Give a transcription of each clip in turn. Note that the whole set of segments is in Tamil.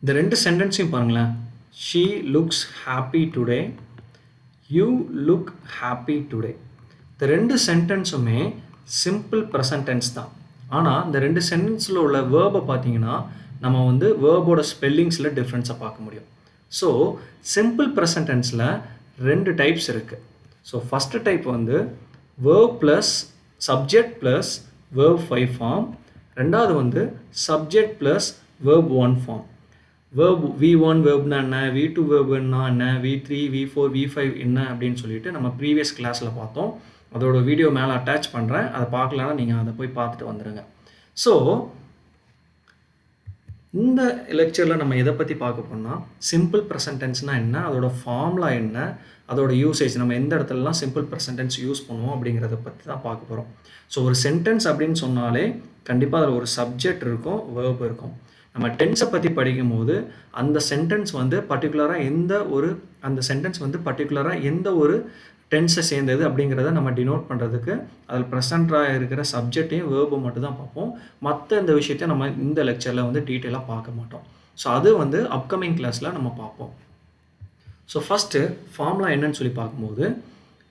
இந்த 2 சென்டென்ஸையும் பாருங்களேன். She looks happy today. You look happy today. இந்த 2 சென்டென்ஸுமே சிம்பிள் ப்ரெசன்ட் டென்ஸ் தான். ஆனால் இந்த 2 சென்டென்ஸில் உள்ள வேர்பை பார்த்தீங்கன்னா நம்ம வந்து வேர்போட ஸ்பெல்லிங்ஸில் டிஃப்ரென்ஸை பார்க்க முடியும். ஸோ சிம்பிள் ப்ரெசன்ட் டென்ஸில் 2 டைப்ஸ் இருக்குது. ஸோ ஃபஸ்ட்டு டைப் வந்து verb plus subject plus verb 5 form. ரெண்டாவது வந்து subject plus verb 1 form. Verb V1 வேர்ப்னா என்ன, V2 வேர்ப்னா என்ன, V3 V4 V5 என்ன அப்படின்னு சொல்லிட்டு நம்ம ப்ரீவியஸ் கிளாஸில் பார்த்தோம். அதோட வீடியோ மேலே அட்டாச் பண்ணுறேன். அதை பார்க்கலன்னா நீங்கள் அதை போய் பார்த்துட்டு வந்துடுங்க. ஸோ இந்த லெக்சரில் நம்ம எதை பற்றி பார்க்க போனால் சிம்பிள் ப்ரெசன்ட் டென்ஸ்னால் என்ன, அதோட ஃபார்முலா என்ன, அதோட யூசேஜ், நம்ம எந்த இடத்துலலாம் சிம்பிள் ப்ரெசன்ட் டென்ஸ் யூஸ் பண்ணுவோம் அப்படிங்கிறத பற்றி தான் பார்க்க போகிறோம். ஸோ ஒரு சென்டென்ஸ் அப்படின்னு சொன்னாலே கண்டிப்பாக அதில் ஒரு சப்ஜெக்ட் இருக்கும், வேர்ப் இருக்கும். நம்ம டென்ஸை பற்றி படிக்கும்போது அந்த சென்டென்ஸ் வந்து பர்டிகுலராக எந்த ஒரு டென்ஸை சேர்ந்தது அப்படிங்கிறத நம்ம டினோட் பண்ணுறதுக்கு அதில் ப்ரெசண்ட்டாக இருக்கிற சப்ஜெக்டையும் வேர்பை மட்டும் தான் பார்ப்போம். மற்ற இந்த விஷயத்தையும் நம்ம இந்த லெக்சரில் வந்து டீட்டெயிலாக பார்க்க மாட்டோம். ஸோ அது வந்து அப்கமிங் கிளாஸில் நம்ம பார்ப்போம். ஸோ ஃபஸ்ட்டு ஃபார்முலா என்னன்னு சொல்லி பார்க்கும்போது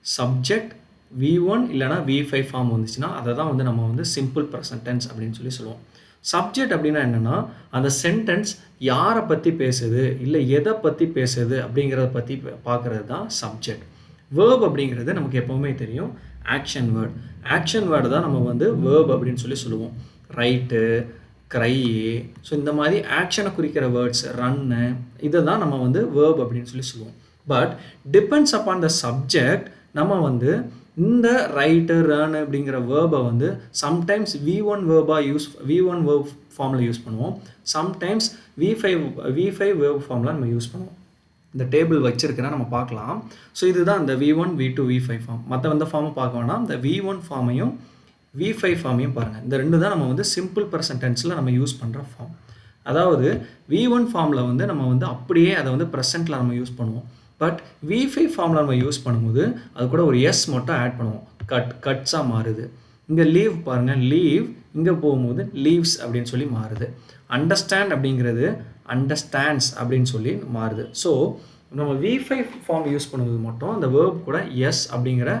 சப்ஜெக்ட் V1 இல்லைனா V5 ஃபார்ம் வந்துச்சுன்னா அதை தான் வந்து நம்ம வந்து சிம்பிள் ப்ரெசன்ட் டென்ஸ் அப்படின்னு சொல்லி சொல்லுவோம். சப்ஜெக்ட் அப்படின்னா என்னென்னா அந்த சென்டென்ஸ் யாரை பற்றி பேசுது இல்லை எதை பற்றி பேசுது அப்படிங்கிறத பற்றி பார்க்குறது தான் சப்ஜெக்ட். வேர்ப் அப்படிங்கிறது நமக்கு எப்போவுமே தெரியும் ஆக்ஷன் வேர்ட். ஆக்ஷன் வேர்டு தான் நம்ம வந்து வேர்ப் அப்படின்னு சொல்லி சொல்லுவோம். ரைட்டு, க்ரை, ஸோ இந்த மாதிரி ஆக்ஷனை குறிக்கிற வேர்ட்ஸ், ரன்னு, இதை தான் நம்ம வந்து வேர்ப் அப்படின்னு சொல்லி சொல்லுவோம். But depends upon the subject நம்ம வந்து இந்த ரைட்டு, ரன் அப்படிங்கிற வேர்பை வந்து சம்டைம்ஸ் V1 வேர்ப் ஃபார்மில் யூஸ் பண்ணுவோம். சம்டைம்ஸ் V5 வேர்ப் ஃபார்மில் நம்ம யூஸ் பண்ணுவோம். இந்த டேபிள் வச்சிருக்கிறேன், நம்ம பார்க்கலாம். ஸோ இதுதான் இந்த V1 V2 V5 ஃபார்ம். மற்ற எந்த ஃபார்மை பார்க்க வேணாம், இந்த V1 ஃபார்மையும் V5 ஃபார்மையும் பாருங்கள். இந்த ரெண்டு தான் நம்ம வந்து சிம்பிள் ப்ரெசன்ட் டென்ஸில் நம்ம யூஸ் பண்ணுற ஃபார்ம். அதாவது V1 ஃபார்மில் வந்து நம்ம வந்து அப்படியே அதை வந்து ப்ரெசென்ட்டில் நம்ம யூஸ் பண்ணுவோம். பட் V5 ஃபார்மில் நம்ம யூஸ் பண்ணும்போது அது கூட ஒரு எஸ் மட்டும் ஆட் பண்ணுவோம். கட்ஸாக மாறுது. இங்கே லீவ் பாருங்கள், லீவ் இங்கே போகும்போது லீவ்ஸ் அப்படின்னு சொல்லி மாறுது. அண்டர்ஸ்டாண்ட் அப்படிங்கிறது அண்டர்ஸ்டாண்ட்ஸ் அப்படின்னு சொல்லி மாறுது. ஸோ நம்ம V5 ஃபார்ம் யூஸ் பண்ணும்போது மட்டும் அந்த வேர்ப் கூட எஸ் அப்படிங்கிற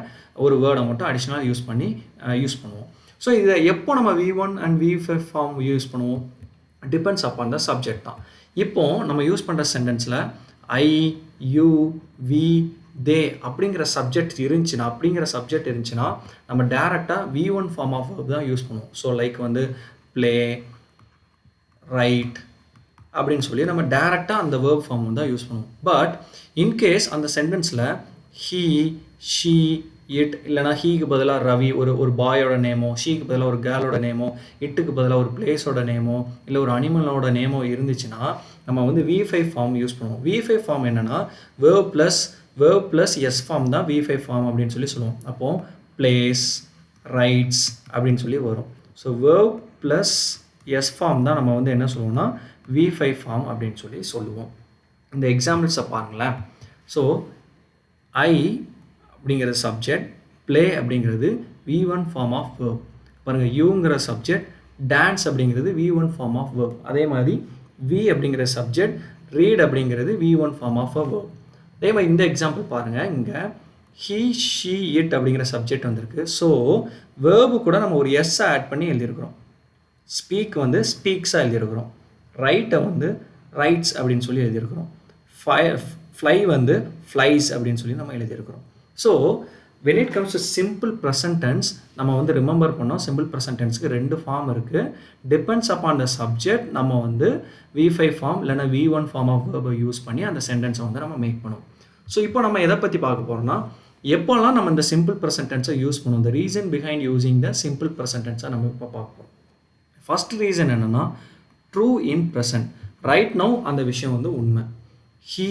ஒரு வேர்டை மட்டும் அடிஷ்னலாக யூஸ் பண்ணுவோம். ஸோ இதை எப்போ நம்ம V1 and V5 form use பண்ணுவோம், டிபெண்ட்ஸ் அப்பான் த சப்ஜெக்ட் தான். இப்போது நம்ம யூஸ் பண்ணுற சென்டென்ஸில் ஐ, யூ, வி, தே அப்படிங்கிற சப்ஜெக்ட் இருந்துச்சுன்னா நம்ம டேரெக்டாக V1 ஃபார்ம் ஆஃப் வேர்ப் தான் யூஸ் பண்ணுவோம். ஸோ லைக் வந்து ப்ளே, ரைட் அப்படின்னு சொல்லி நம்ம டேரெக்டாக அந்த வேர்ப் ஃபார்ம் தான் யூஸ் பண்ணுவோம். பட் இன்கேஸ் அந்த சென்டென்ஸில் ஹீ, ஷீ, இட் இல்லைனா ஹீக்கு பதிலாக ரவி ஒரு பாயோட நேமோ, ஷீக்கு பதிலாக ஒரு கேர்ளோட நேமோ, இட்டுக்கு பதிலாக ஒரு பிளேஸோட நேமோ இல்லை ஒரு அனிமலோட நேமோ இருந்துச்சுன்னா நம்ம வந்து V5 ஃபார்ம் யூஸ் பண்ணுவோம். V5 ஃபார்ம் என்னென்னா வேர்ப் ப்ளஸ் எஸ் ஃபார்ம் தான் V5 ஃபார்ம் அப்படின்னு சொல்லி சொல்லுவோம். அப்போது பிளேஸ், ரைட்ஸ் அப்படின்னு சொல்லி வரும். So verb plus S form தான் நம்ம வந்து என்ன சொல்லுவோம்னா V5 ஃபார்ம் அப்படின்னு சொல்லி சொல்லுவோம். இந்த எக்ஸாம்பிள்ஸை பாருங்களேன். ஸோ ஐ அப்படிங்கிற சப்ஜெக்ட், ப்ளே அப்படிங்கிறது V1 ஃபார்ம் ஆஃப் வேர்ப். பாருங்கள், யூங்கிற சப்ஜெக்ட், டான்ஸ் அப்படிங்கிறது V1 ஃபார்ம் ஆஃப் வேர்ப். அதே மாதிரி வி அப்படிங்கிற சப்ஜெக்ட், ரீட் அப்படிங்கிறது V1 form of a verb. அதே மாதிரி இந்த எக்ஸாம்பிள் பாருங்கள், இங்கே ஹீ, ஷீ, இட் அப்படிங்கிற சப்ஜெக்ட் வந்திருக்கு. ஸோ வேர்பு கூட நம்ம ஒரு எஸ்ஸை ஆட் பண்ணி எழுதியிருக்கிறோம். ஸ்பீக் வந்து ஸ்பீக்ஸாக எழுதியிருக்கிறோம். ரைட்டை வந்து ரைட்ஸ் அப்படின்னு சொல்லி எழுதியிருக்கிறோம். ஃப்ளை வந்து ஃப்ளைஸ் அப்படின்னு சொல்லி நம்ம எழுதியிருக்கிறோம். So when it comes to simple present tense நம்ம வந்து ரிமெம்பர் பண்ணோம், சிம்பிள் ப்ரெசன்ட் டென்ஸுக்கு 2 ஃபார்ம் இருக்குது. டிபெண்ட்ஸ் அப்பான் த சப்ஜெக்ட் நம்ம வந்து V5 ஃபார்ம் இல்லைனா V1 ஃபார்ம் ஆஃப் வேர்பை யூஸ் பண்ணி அந்த சென்டென்ஸை வந்து நம்ம மேக் பண்ணுவோம். ஸோ இப்போ நம்ம எதை பற்றி பார்க்க போகிறோம்னா எப்போல்லாம் நம்ம இந்த சிம்பிள் ப்ரெசன்ட் டென்ஸை யூஸ் பண்ணுவோம், the reason behind using the simple present tense நம்ம இப்போ பார்ப்போம். ஃபர்ஸ்ட் ரீசன் என்னென்னா true in present. Right now அந்த விஷயம் வந்து உண்மை. He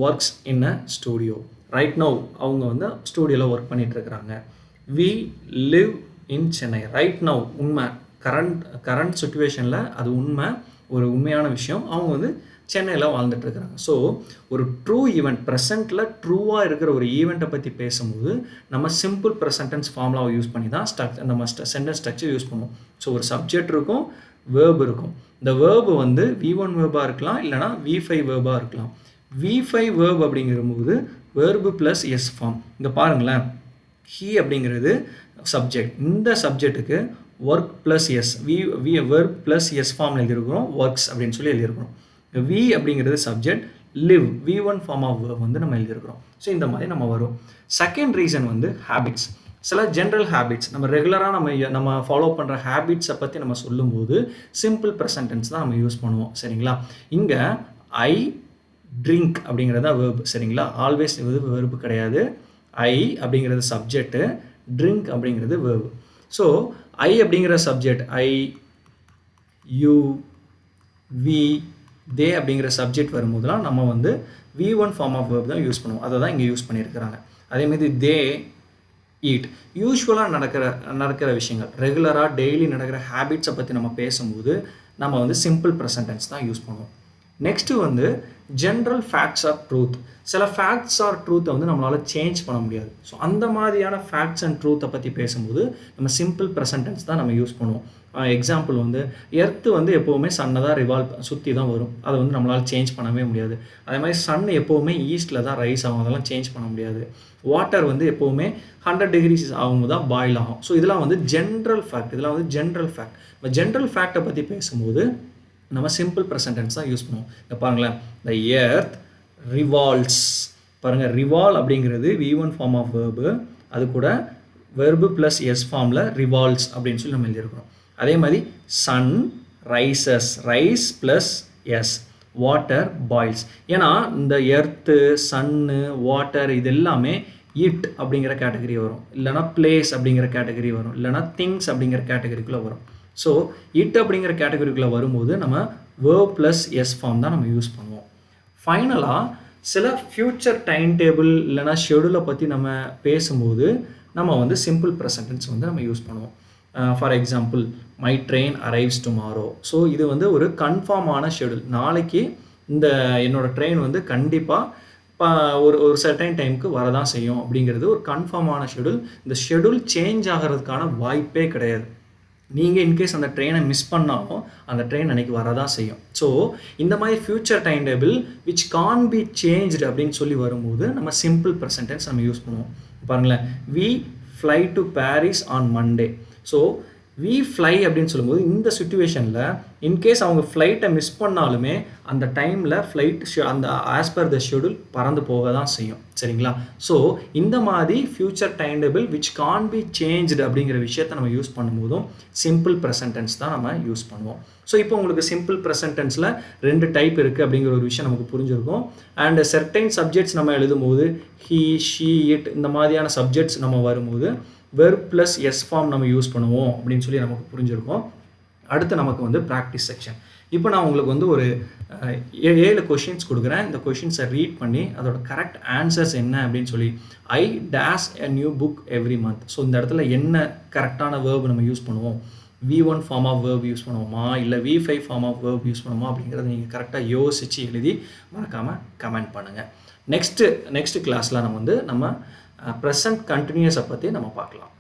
works in a studio. Right now அவங்க வந்து ஸ்டூடியோவில் ஒர்க் பண்ணிகிட்ருக்கிறாங்க. We live in Chennai. Right now உண்மை, கரண்ட் சுச்சுவேஷனில் அது உண்மை, ஒரு உண்மையான விஷயம். அவங்க வந்து சென்னையில் வாழ்ந்துட்டுருக்கிறாங்க. ஸோ ஒரு ட்ரூ ஈவெண்ட், ப்ரெசண்ட்டில் ட்ரூவாக இருக்கிற ஒரு ஈவெண்ட்டை பற்றி பேசும்போது நம்ம சிம்பிள் ப்ரெசன்ட் டென்ஸ் ஃபார்முலாவை யூஸ் பண்ணி தான் நம்ம சென்டென்ஸ் ஸ்ட்ரக்சர் யூஸ் பண்ணுவோம். ஸோ ஒரு சப்ஜெக்ட் இருக்கும், வேர்ப் இருக்கும். இந்த வேர்ப் வந்து V1 வேர்பா இருக்கலாம், இல்லைனா V5 வேர்பா இருக்கலாம். V5 வேர்ப் அப்படிங்கிறபோது வேர்பு ப்ளஸ் எஸ் ஃபார்ம். இங்கே பாருங்களேன், he அப்படிங்கிறது சப்ஜெக்ட். இந்த சப்ஜெக்ட்டுக்கு work plus S, verb plus S ஃபார்மில் எழுதியிருக்கிறோம், ஒர்க்ஸ் அப்படின்னு சொல்லி எழுதியிருக்கிறோம். வி அப்படிங்கிறது subject, live V1 form of verb வந்து நம்ம எழுதியிருக்கிறோம். ஸோ இந்த மாதிரி நம்ம வரும். செகண்ட் ரீசன் வந்து ஹேபிட்ஸ். சில ஜென்ரல் ஹேபிட்ஸ் நம்ம ரெகுலராக நம்ம ஃபாலோ பண்ணுற ஹேபிட்ஸை பற்றி நம்ம சொல்லும்போது சிம்பிள் ப்ரெசன்ட் டென்ஸ் தான் நம்ம யூஸ் பண்ணுவோம். சரிங்களா? இங்கே ஐ ட்ரிங்க் அப்படிங்கிறதா வேர்பு. சரிங்களா? ஆல்வேஸ் இது வேர்பு கிடையாது. ஐ அப்படிங்கிறது சப்ஜெக்ட்டு, ட்ரிங்க் அப்படிங்கிறது வேர்பு. ஸோ ஐ அப்படிங்கிற சப்ஜெக்ட், ஐ, யூ, வி, தே அப்படிங்கிற சப்ஜெக்ட் வரும்போதுலாம் நம்ம வந்து V1 ஃபார்ம் ஆஃப் வேர்ப் தான் யூஸ் பண்ணுவோம். அதை தான் இங்கே யூஸ் பண்ணியிருக்கிறாங்க. அதேமாதிரி தே ஈட். யூஸ்வலாக நடக்கிற விஷயங்கள், ரெகுலராக டெய்லி நடக்கிற ஹேபிட்ஸை பற்றி நம்ம பேசும்போது நம்ம வந்து சிம்பிள் ப்ரெசன்ட் டென்ஸ் தான் யூஸ் பண்ணுவோம். நெக்ஸ்ட்டு வந்து ஜென்ரல் ஃபேக்ட்ஸ் ஆர் ட்ரூத். சில ஃபேக்ட்ஸ் ஆர் ட்ரூத்தை வந்து நம்மளால் சேஞ்ச் பண்ண முடியாது. ஸோ அந்த மாதிரியான ஃபேக்ட்ஸ் அண்ட் ட்ரூத்தை பற்றி பேசும்போது நம்ம சிம்பிள் ப்ரெசன்ட் டென்ஸ் தான் நம்ம யூஸ் பண்ணுவோம். எக்ஸாம்பிள் வந்து எர்த்து வந்து எப்போவுமே சன்னை தான் சுற்றி தான் வரும். அதை வந்து நம்மளால் சேஞ்ச் பண்ணவே முடியாது. அதே மாதிரி சன் எப்போவுமே ஈஸ்ட்டில் தான் ரைஸ் ஆகும், அதெல்லாம் சேஞ்ச் பண்ண முடியாது. வாட்டர் வந்து எப்போவுமே 100 degrees ஆகும்போது தான் பாயில் ஆகும். ஸோ இதெல்லாம் வந்து ஜென்ரல் ஃபேக்ட். இதெல்லாம் வந்து ஜென்ரல் ஃபேக்ட். இப்போ ஜென்ரல் ஃபேக்டை பற்றி பேசும்போது நம்ம சிம்பிள் ப்ரெசன்ட் டென்ஸ் தான் யூஸ் பண்ணுவோம். இங்கே பாருங்களேன், த எர்த் ரிவால்வ்ஸ். பாருங்கள், ரிவால்வ் அப்படிங்கிறது V1 ஃபார்ம் ஆஃப் வேர்பு. அது கூட வெர்பு ப்ளஸ் எஸ் ஃபார்மில் ரிவால்வ்ஸ் அப்படின்னு சொல்லி நம்ம எழுதியிருக்கிறோம். அதே மாதிரி sun rises, rise plus s, water boils. ஏன்னா இந்த எர்த்து, சன்னு, வாட்டர் இது எல்லாமே இட் அப்படிங்கிற கேட்டகரி வரும், இல்லைனா பிளேஸ் அப்படிங்கிற கேட்டகரி வரும், இல்லைனா திங்ஸ் அப்படிங்கிற கேட்டகரிக்குள்ளே வரும். ஸோ இட் அப்படிங்கிற கேட்டகரிக்குள்ளே வரும்போது நம்ம வேர்ப் ப்ளஸ் எஸ் ஃபார்ம் தான் நம்ம யூஸ் பண்ணுவோம். ஃபைனலாக சில ஃப்யூச்சர் டைம் டேபிள் இல்லைனா ஷெடியூலை பற்றி நம்ம பேசும்போது நம்ம வந்து சிம்பிள் ப்ரெசன்ட் டென்ஸ் வந்து நம்ம யூஸ் பண்ணுவோம். For example, my train arrives tomorrow. So இது வந்து ஒரு கன்ஃபார்மான ஷெடியூல். நாளைக்கு இந்த என்னோடய ட்ரெயின் வந்து கண்டிப்பாக ஒரு சர்டைன் டைமுக்கு வரதான் செய்யும் அப்படிங்கிறது ஒரு கன்ஃபார்மான ஷெடியூல். இந்த ஷெடியூல் சேஞ்ச் ஆகிறதுக்கான வாய்ப்பே கிடையாது. நீங்கள் இன்கேஸ் அந்த ட்ரெயினை மிஸ் பண்ணாலும் அந்த ட்ரெயின் அன்றைக்கி வரதான் செய்யும். ஸோ இந்த மாதிரி future time table which can be changed அப்படின்னு சொல்லி வரும்போது நம்ம சிம்பிள் ப்ரெசன்ட் டென்ஸ் நம்ம யூஸ் பண்ணுவோம். பாருங்களேன், we fly to Paris on Monday. So we fly அப்படின்னு சொல்லும்போது இந்த சுச்சுவேஷனில் இன்கேஸ் அவங்க ஃப்ளைட்டை மிஸ் பண்ணாலுமே அந்த டைமில் ஃப்ளைட் அந்த ஆஸ் பர் த ஷெடியூல் பறந்து போக தான் செய்யும். சரிங்களா? ஸோ இந்த மாதிரி future time table which can be changed அப்படிங்கிற விஷயத்தை நம்ம யூஸ் பண்ணும்போதும் சிம்பிள் ப்ரெசன்ட் டென்ஸ் தான் நம்ம யூஸ் பண்ணுவோம். ஸோ இப்போ உங்களுக்கு சிம்பிள் ப்ரெசன்ட் டென்ஸில் 2 டைப் இருக்குது அப்படிங்கிற ஒரு விஷயம் நமக்கு புரிஞ்சிருக்கும். அண்ட் செர்டைன் சப்ஜெக்ட்ஸ் நம்ம எழுதும்போது ஹீ, ஷீ, இட் இந்த மாதிரியான சப்ஜெக்ட்ஸ் நம்ம வரும்போது வெர்ப் ப்ளஸ் எஸ் ஃபார்ம் நம்ம யூஸ் பண்ணுவோம் அப்படின்னு சொல்லி நமக்கு புரிஞ்சிருக்கும். அடுத்து நமக்கு வந்து ப்ராக்டிஸ் செக்ஷன். இப்போ நான் உங்களுக்கு வந்து ஒரு 7 கொஷின்ஸ் கொடுக்குறேன். இந்த கொஷின்ஸை ரீட் பண்ணி அதோட கரெக்ட் ஆன்சர்ஸ் என்ன அப்படின்னு சொல்லி, I dash a new book every month. So இந்த இடத்துல என்ன கரெக்டான வேர்ப் நம்ம யூஸ் பண்ணுவோம், V1 form of verb use பண்ணுவோமா, இல்லை V5 form of verb use பண்ணுவோமா அப்படிங்கிறத நீங்கள் கரெக்டாக யோசித்து எழுதி மறக்காமல் கமெண்ட் பண்ணுங்கள். நெக்ஸ்ட் கிளாஸில் நம்ம ப்ரெசன்ட் கண்டினியூஸை பற்றி நம்ம பார்க்கலாம்.